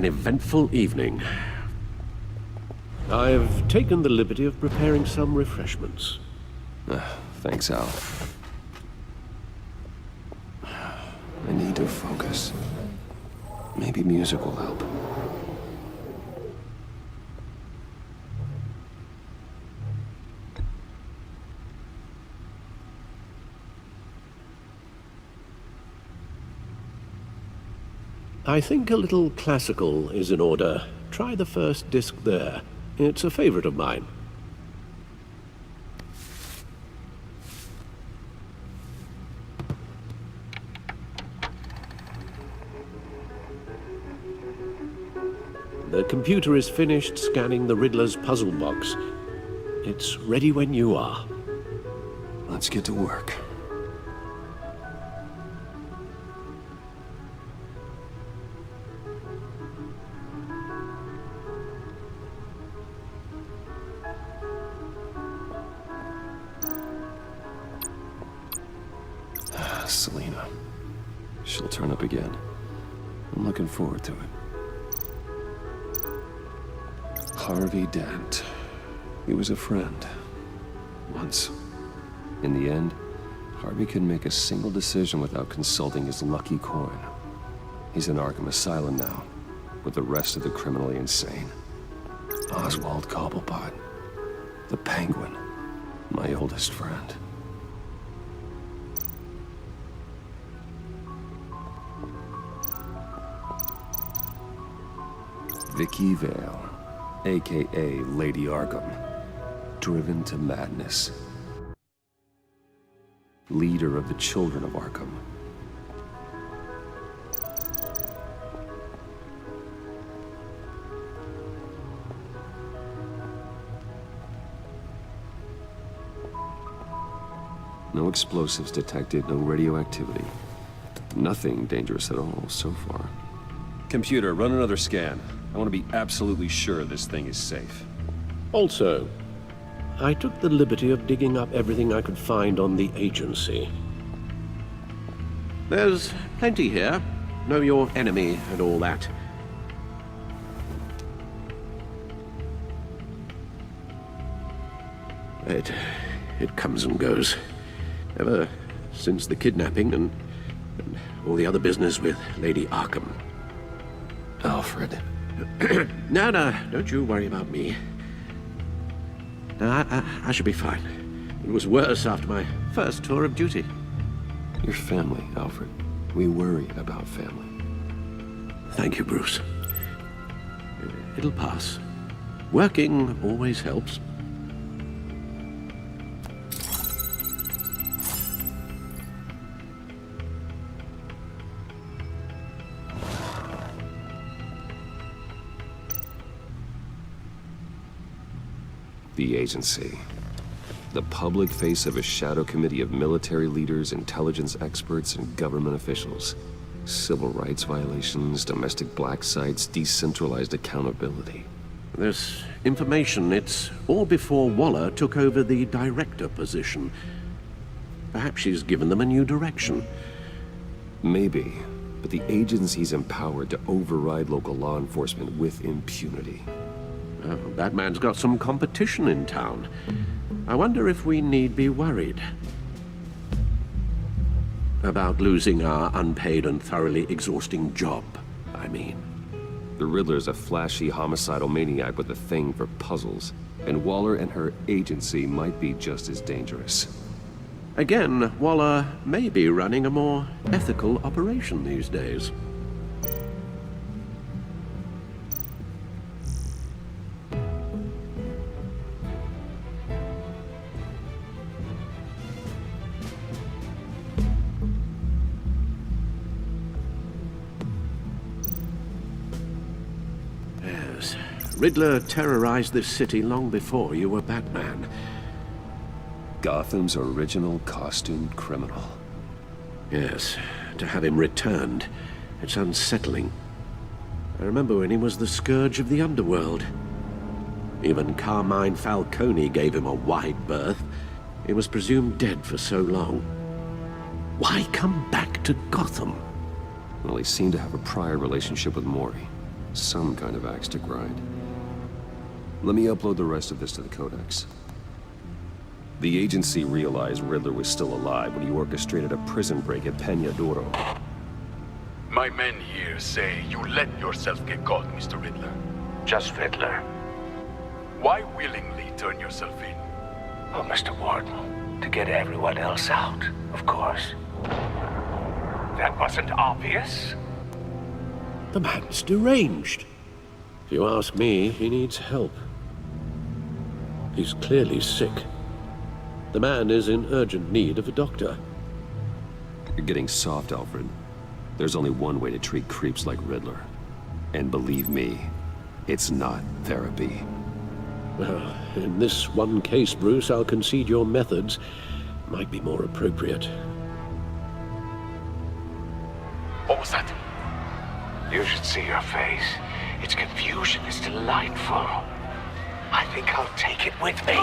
an eventful evening. I've taken the liberty of preparing some refreshments. Thanks, Al. I need to focus. Maybe music will help. I think a little classical is in order. Try the first disc there. It's a favorite of mine. The computer is finished scanning the Riddler's puzzle box. It's ready when you are. Let's get to work. Selena. She'll turn up again. I'm looking forward to it. Harvey Dent. He was a friend. Once. In the end, Harvey couldn't make a single decision without consulting his lucky coin. He's in Arkham Asylum now, with the rest of the criminally insane. Oswald Cobblepot. The Penguin. My oldest friend. Vicky Vale, a.k.a. Lady Arkham, driven to madness. Leader of the Children of Arkham. No explosives detected, no radioactivity. Nothing dangerous at all so far. Computer, run another scan. I want to be absolutely sure this thing is safe. Also, I took the liberty of digging up everything I could find on the agency. There's plenty here. Know your enemy and all that. It comes and goes. Ever since the kidnapping and all the other business with Lady Arkham. Alfred. No, don't you worry about me. No, I should be fine. It was worse after my first tour of duty. Your family, Alfred. We worry about family. Thank you, Bruce. It'll pass. Working always helps. The agency. The public face of a shadow committee of military leaders, intelligence experts, and government officials. Civil rights violations, domestic black sites, decentralized accountability. This information, it's all before Waller took over the director position. Perhaps she's given them a new direction. Maybe, but the agency's empowered to override local law enforcement with impunity. Oh, Batman's got some competition in town. I wonder if we need be worried about losing our unpaid and thoroughly exhausting job, I mean. The Riddler's a flashy homicidal maniac with a thing for puzzles, and Waller and her agency might be just as dangerous. Again, Waller may be running a more ethical operation these days. Riddler terrorized this city long before you were Batman. Gotham's original costumed criminal. Yes, to have him returned, it's unsettling. I remember when he was the scourge of the underworld. Even Carmine Falcone gave him a wide berth. He was presumed dead for so long. Why come back to Gotham? Well, he seemed to have a prior relationship with Mori. Some kind of axe to grind. Let me upload the rest of this to the Codex. The agency realized Riddler was still alive when he orchestrated a prison break at Peña Duro. My men here say you let yourself get caught, Mr. Riddler. Just Riddler. Why willingly turn yourself in? Oh, Mr. Warden, to get everyone else out, of course. That wasn't obvious. The man's deranged. If you ask me, he needs help. He's clearly sick. The man is in urgent need of a doctor. You're getting soft, Alfred. There's only one way to treat creeps like Riddler. And believe me, it's not therapy. Well, in this one case, Bruce, I'll concede your methods might be more appropriate. What was that? You should see your face. Its confusion is delightful. I think I'll take it with me.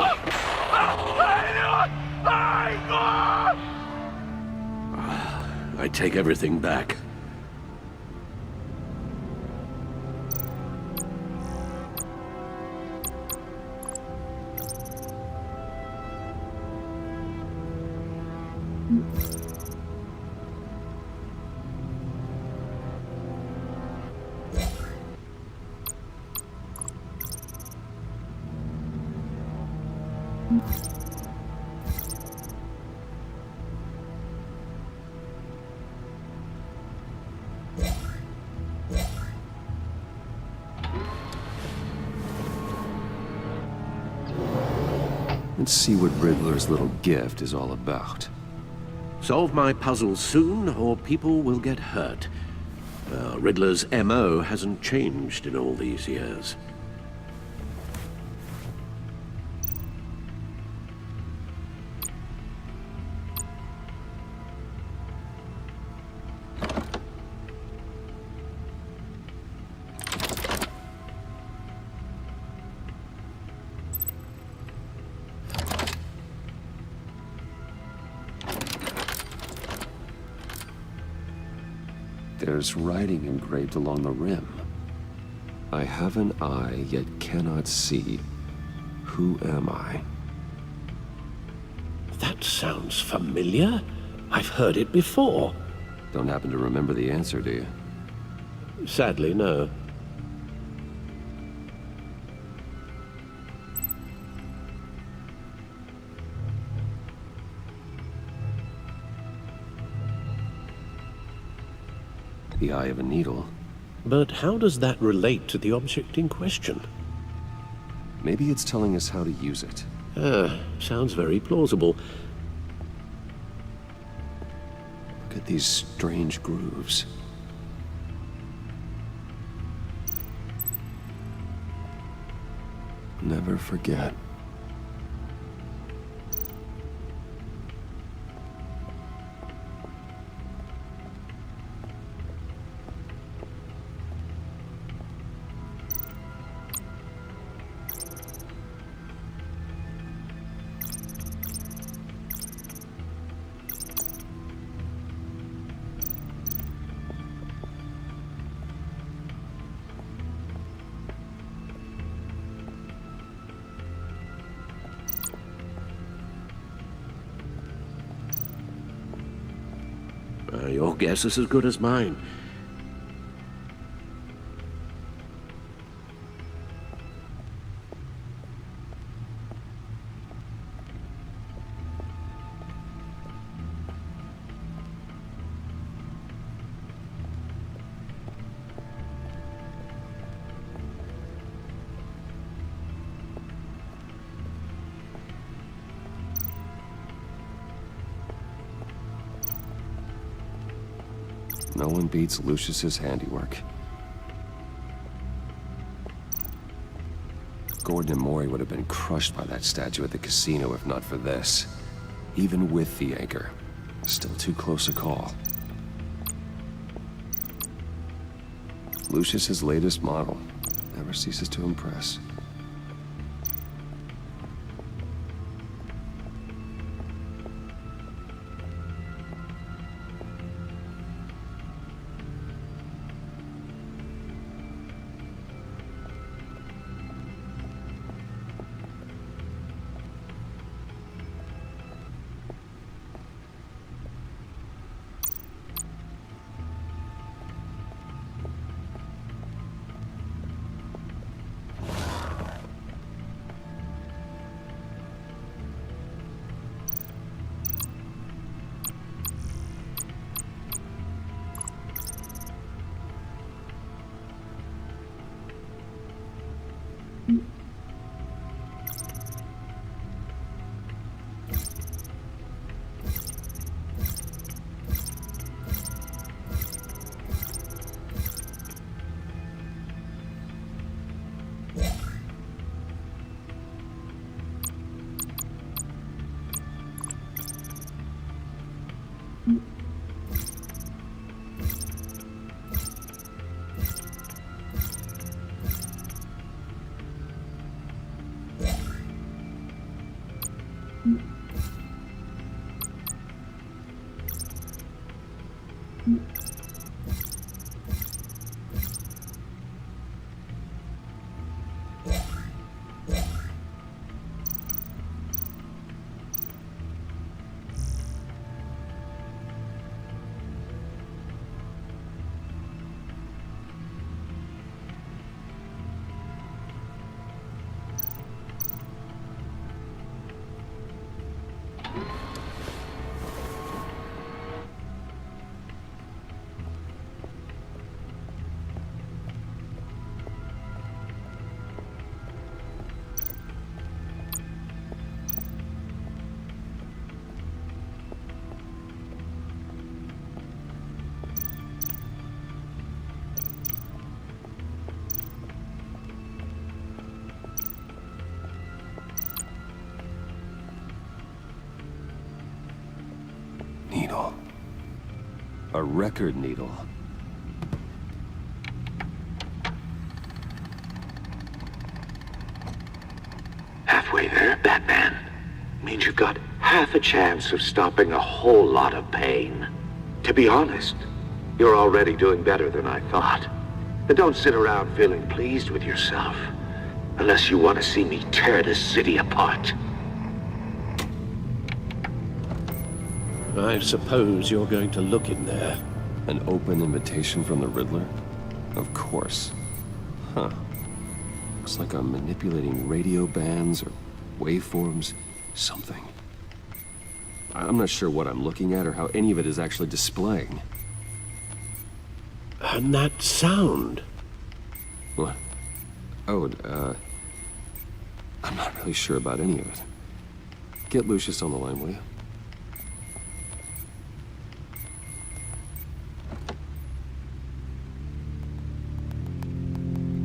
I take everything back. Let's see what Riddler's little gift is all about. Solve my puzzles soon, or people will get hurt. Riddler's MO hasn't changed in all these years. There's writing engraved along the rim. I have an eye, yet cannot see. Who am I? That sounds familiar. I've heard it before. Don't happen to remember the answer, do you? Sadly, no. The eye of a needle. But how does that relate to the object in question? Maybe it's telling us how to use it. Sounds very plausible. Look at these strange grooves. Never forget. Your guess is as good as mine. No one beats Lucius's handiwork. Gordon and Maury would have been crushed by that statue at the casino if not for this. Even with the anchor, still too close a call. Lucius's latest model never ceases to impress. Needle. A record needle. Halfway there, Batman. Means you've got half a chance of stopping a whole lot of pain. To be honest, you're already doing better than I thought. And don't sit around feeling pleased with yourself. Unless you want to see me tear this city apart. I suppose you're going to look in there. An open invitation from the Riddler? Of course. Huh. Looks like I'm manipulating radio bands or waveforms. Something. I'm not sure what I'm looking at or how any of it is actually displaying. And that sound. What? Oh, I'm not really sure about any of it. Get Lucius on the line, will you?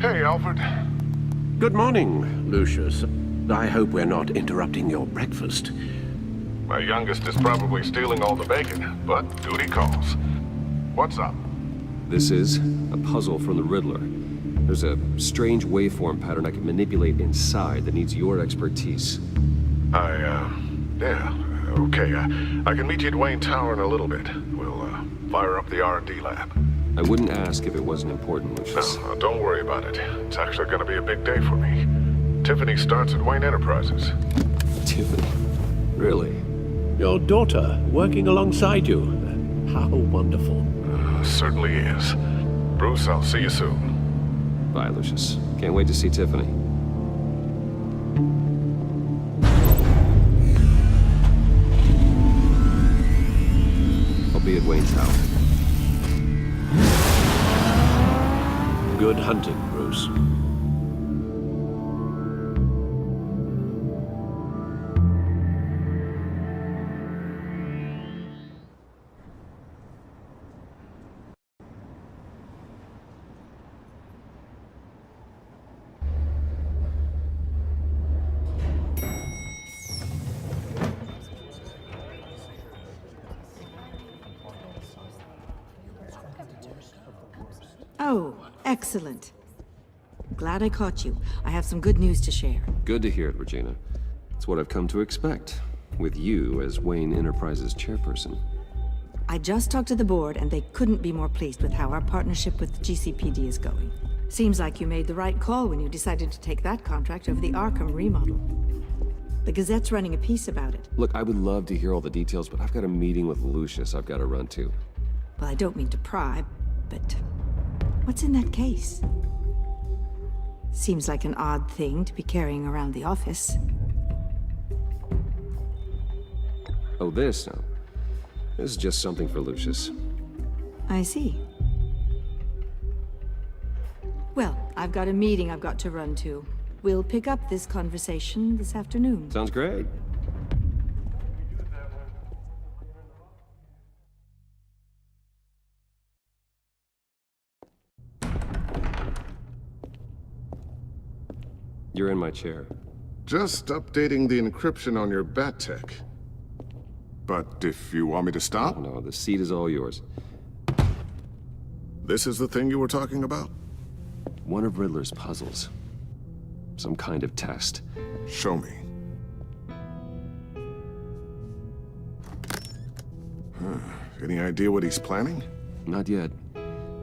Hey, Alfred. Good morning, Lucius. I hope we're not interrupting your breakfast. My youngest is probably stealing all the bacon, but duty calls. What's up? This is a puzzle from the Riddler. There's a strange waveform pattern I can manipulate inside that needs your expertise. Yeah, okay. I can meet you at Wayne Tower in a little bit. We'll, fire up the R&D lab. I wouldn't ask if it wasn't important, Lucius. No, don't worry about it. It's actually gonna be a big day for me. Tiffany starts at Wayne Enterprises. Tiffany? Really? Your daughter working alongside you. How wonderful. Certainly is. Bruce, I'll see you soon. Bye, Lucius. Can't wait to see Tiffany. I'll be at Wayne Tower. Good hunting, Bruce. Oh, excellent. Glad I caught you. I have some good news to share. Good to hear it, Regina. It's what I've come to expect, with you as Wayne Enterprises chairperson. I just talked to the board, and they couldn't be more pleased with how our partnership with GCPD is going. Seems like you made the right call when you decided to take that contract over the Arkham remodel. The Gazette's running a piece about it. Look, I would love to hear all the details, but I've got a meeting with Lucius I've got to run to. Well, I don't mean to pry, but what's in that case? Seems like an odd thing to be carrying around the office. Oh, this? No. This is just something for Lucius. I see. Well, I've got a meeting I've got to run to. We'll pick up this conversation this afternoon. Sounds great. You're in my chair. Just updating the encryption on your bat tech. But if you want me to stop, No, the seat is all yours. this is the thing you were talking about? One of Riddler's puzzles. Some kind of test. Show me. Any idea what he's planning? Not yet.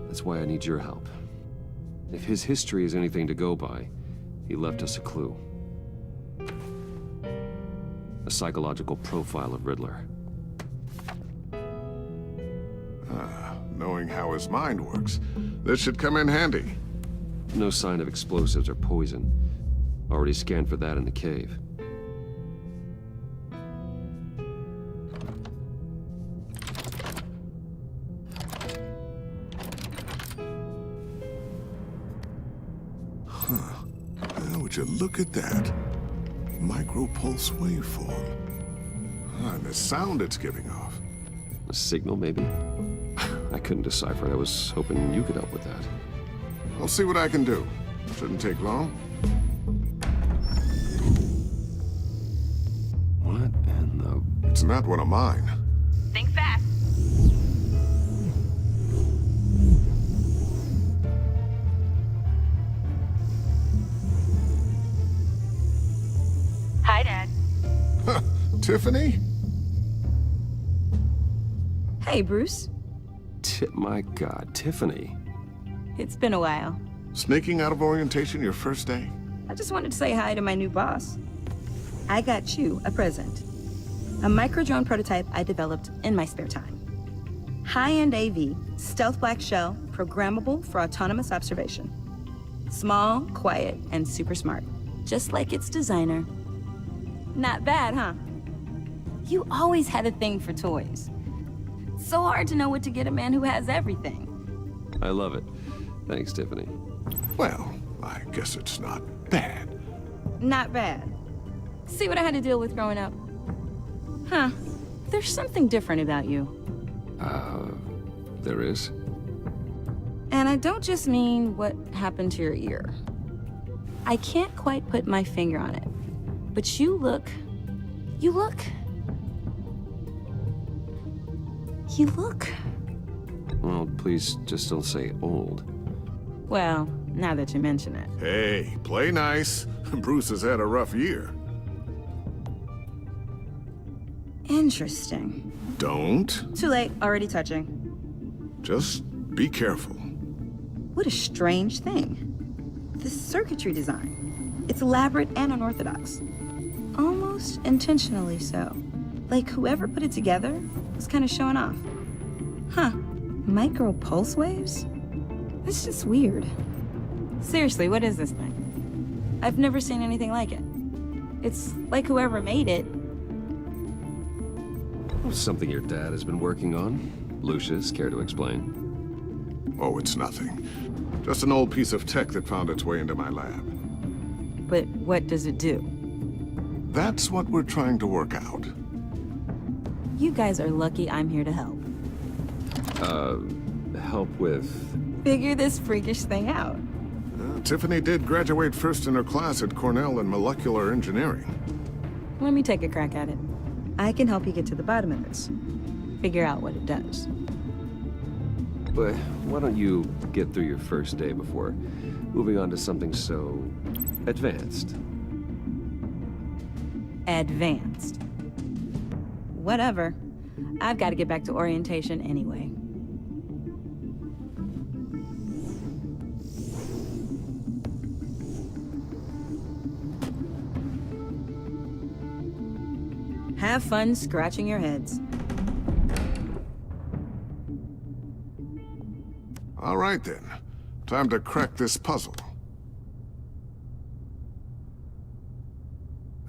That's why I need your help. If his history is anything to go by, he left us a clue. A psychological profile of Riddler. Knowing how his mind works, this should come in handy. No sign of explosives or poison. Already scanned for that in the cave. Would you look at that? Micro-pulse waveform. And the sound it's giving off. A signal, maybe? I couldn't decipher it. I was hoping you could help with that. I'll see what I can do. Shouldn't take long. What in the... It's not one of mine. Think fast. Hi, Dad. Tiffany? Hey, Bruce. My God, Tiffany. It's been a while. Sneaking out of orientation your first day? I just wanted to say hi to my new boss. I got you a present. A micro-drone prototype I developed in my spare time. High-end AV, stealth black shell, programmable for autonomous observation. Small, quiet, and super smart. Just like its designer. Not bad, huh? You always had a thing for toys. So hard to know what to get a man who has everything. I love it. Thanks, Tiffany. Well, I guess it's not bad. Not bad. See what I had to deal with growing up? Huh. There's something different about you. There is? And I don't just mean what happened to your ear. I can't quite put my finger on it. But you look... Well, please just don't say old. Well, now that you mention it. Hey, play nice. Bruce has had a rough year. Interesting. Don't. Too late, already touching. Just be careful. What a strange thing. The circuitry design. It's elaborate and unorthodox. Almost intentionally so. Like whoever put it together was kind of showing off. Huh. Micro pulse waves? That's just weird. Seriously, what is this thing? I've never seen anything like it. It's like whoever made it. Something your dad has been working on. Lucius, care to explain? Oh, it's nothing. Just an old piece of tech that found its way into my lab. But what does it do? That's what we're trying to work out. You guys are lucky I'm here to help. Help with... Figure this freakish thing out. Tiffany did graduate first in her class at Cornell in molecular engineering. Let me take a crack at it. I can help you get to the bottom of this. Figure out what it does. But why don't you get through your first day before moving on to something so... advanced? Advanced. Whatever. I've got to get back to orientation anyway. Have fun scratching your heads. All right then. Time to crack this puzzle.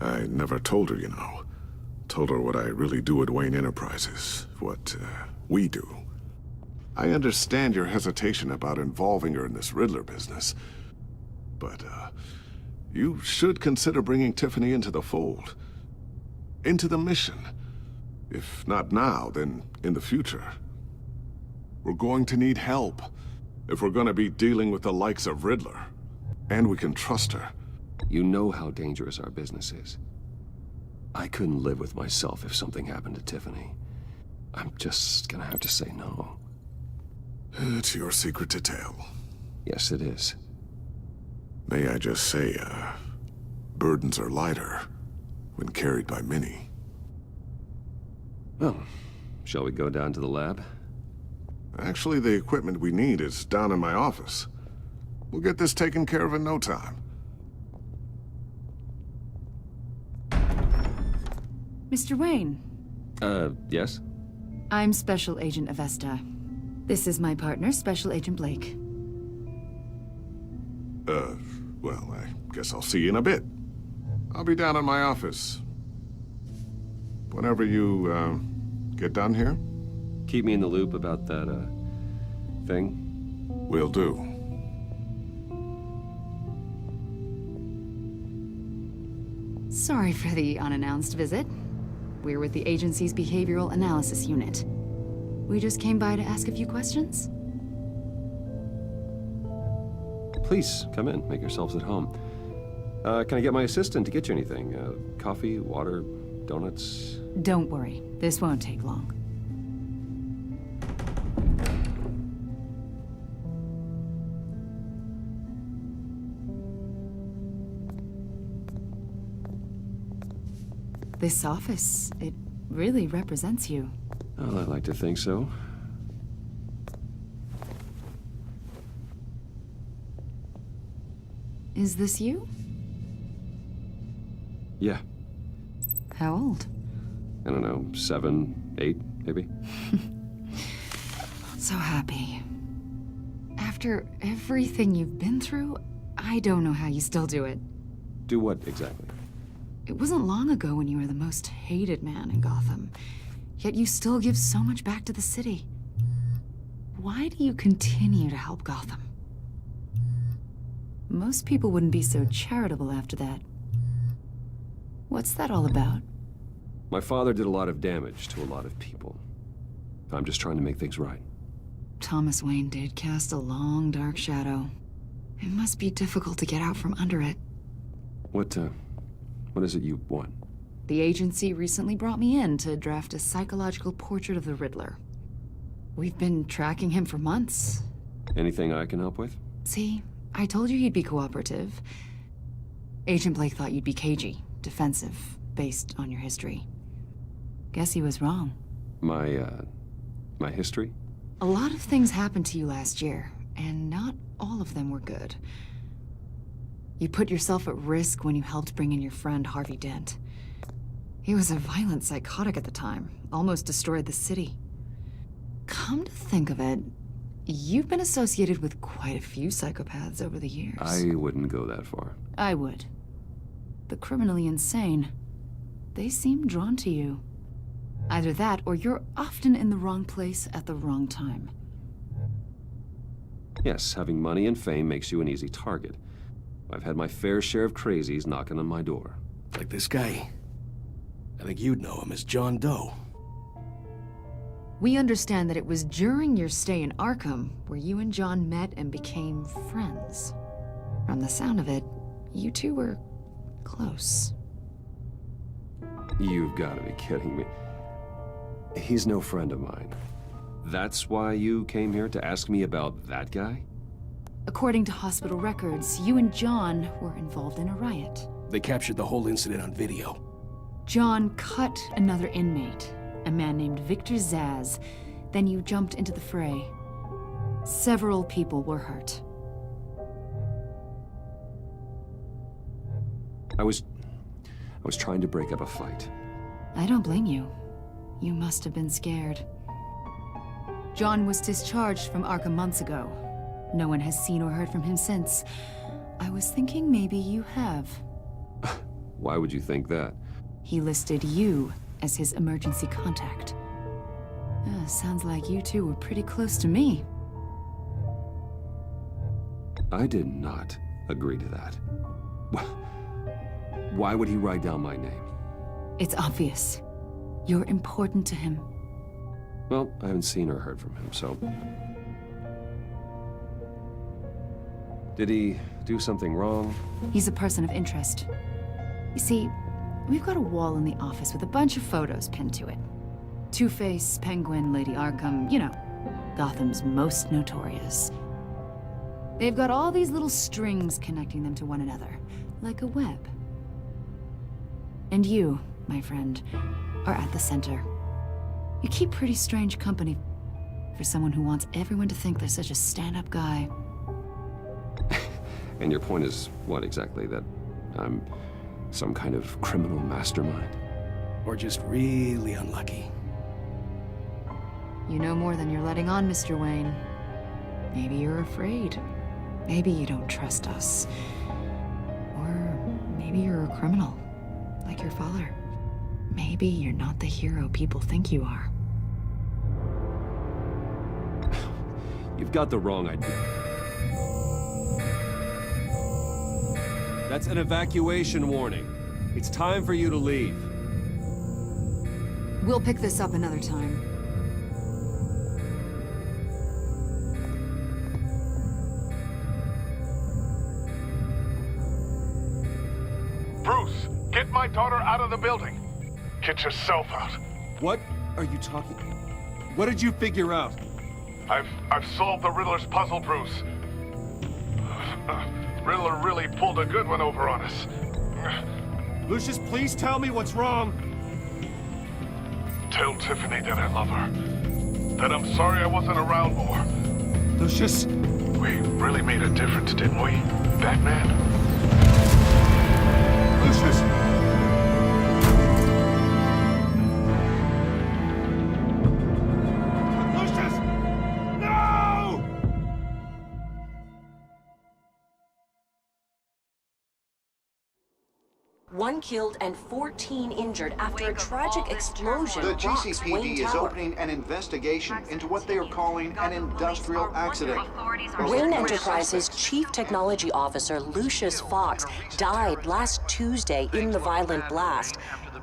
I never told her, you know. Told her what I really do at Wayne Enterprises. What, we do. I understand your hesitation about involving her in this Riddler business. But, You should consider bringing Tiffany into the fold. Into the mission. If not now, then in the future. We're going to need help if we're going to be dealing with the likes of Riddler. And we can trust her. You know how dangerous our business is. I couldn't live with myself if something happened to Tiffany. I'm just gonna have to say no. It's your secret to tell. Yes, it is. May I just say, burdens are lighter when carried by many. Well, shall we go down to the lab? Actually, the equipment we need is down in my office. We'll get this taken care of in no time. Mr. Wayne. Yes? I'm Special Agent Avesta. This is my partner, Special Agent Blake. Well, I guess I'll see you in a bit. I'll be down in my office. Whenever you, get done here? Keep me in the loop about that, thing. Will do. Sorry for the unannounced visit. We're with the agency's Behavioral Analysis Unit. We just came by to ask a few questions. Please, come in. Make yourselves at home. Can I get my assistant to get you anything? Coffee, water, donuts? Don't worry, this won't take long. This office, it really represents you. Well, I'd like to think so. Is this you? Yeah. How old? I don't know, 7, 8, maybe? So happy. After everything you've been through, I don't know how you still do it. Do what, exactly? It wasn't long ago when you were the most hated man in Gotham, yet you still give so much back to the city. Why do you continue to help Gotham? Most people wouldn't be so charitable after that. What's that all about? My father did a lot of damage to a lot of people. I'm just trying to make things right. Thomas Wayne did cast a long, dark shadow. It must be difficult to get out from under it. What is it you want? The agency recently brought me in to draft a psychological portrait of the Riddler. We've been tracking him for months. Anything I can help with? See, I told you he'd be cooperative. Agent Blake thought you'd be cagey, defensive, based on your history. Guess he was wrong. My history? A lot of things happened to you last year, and not all of them were good. You put yourself at risk when you helped bring in your friend Harvey Dent. He was a violent psychotic at the time, almost destroyed the city. Come to think of it, you've been associated with quite a few psychopaths over the years. I wouldn't go that far. I would. The criminally insane, they seem drawn to you. Either that, or you're often in the wrong place at the wrong time. Yes, having money and fame makes you an easy target. I've had my fair share of crazies knocking on my door. Like this guy. I think you'd know him as John Doe. We understand that it was during your stay in Arkham where you and John met and became friends. From the sound of it, you two were close. You've got to be kidding me. He's no friend of mine. That's why you came here to ask me about that guy? According to hospital records, you and John were involved in a riot. They captured the whole incident on video. John cut another inmate, a man named Victor Zaz. Then you jumped into the fray. Several people were hurt. I was trying to break up a fight. I don't blame you. You must have been scared. John was discharged from Arkham months ago. No one has seen or heard from him since. I was thinking maybe you have. Why would you think that? He listed you as his emergency contact. Sounds like you two were pretty close to me. I did not agree to that. Why would he write down my name? It's obvious. You're important to him. Well, I haven't seen or heard from him, so... Did he do something wrong? He's a person of interest. You see, we've got a wall in the office with a bunch of photos pinned to it. Two-Face, Penguin, Lady Arkham, you know, Gotham's most notorious. They've got all these little strings connecting them to one another, like a web. And you, my friend, are at the center. You keep pretty strange company for someone who wants everyone to think they're such a stand-up guy. And your point is what exactly? That I'm some kind of criminal mastermind? Or just really unlucky. You know more than you're letting on, Mr. Wayne. Maybe you're afraid. Maybe you don't trust us. Or maybe you're a criminal, like your father. Maybe you're not the hero people think you are. You've got the wrong idea. That's an evacuation warning. It's time for you to leave. We'll pick this up another time. Bruce, get my daughter out of the building. Get yourself out. What are you talking? What did you figure out? I've solved the Riddler's puzzle, Bruce. Riddler really pulled a good one over on us. Lucius, please tell me what's wrong. Tell Tiffany that I love her. That I'm sorry I wasn't around more. Lucius! We really made a difference, didn't we, Batman? Lucius! Lucius! No! One killed and 14 injured after a tragic explosion. The rocks GCPD Wayne is Tower. opening an investigation into what they are calling an industrial accident. Wayne Enterprises' Chief Technology Officer, Lucius Fox, died last Tuesday in the violent blast.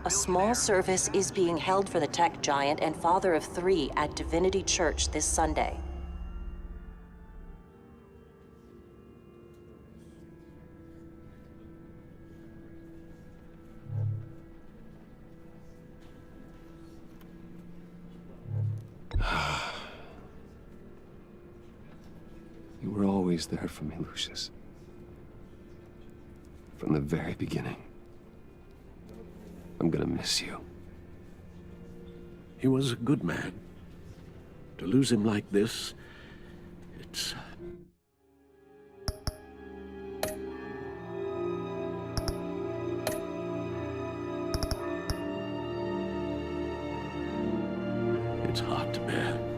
A small service is being held for the tech giant and father of 3 at Divinity Church this Sunday. You were always there for me, Lucius. From the very beginning. I'm gonna miss you. He was a good man. To lose him like this, it's... It's hard to bear.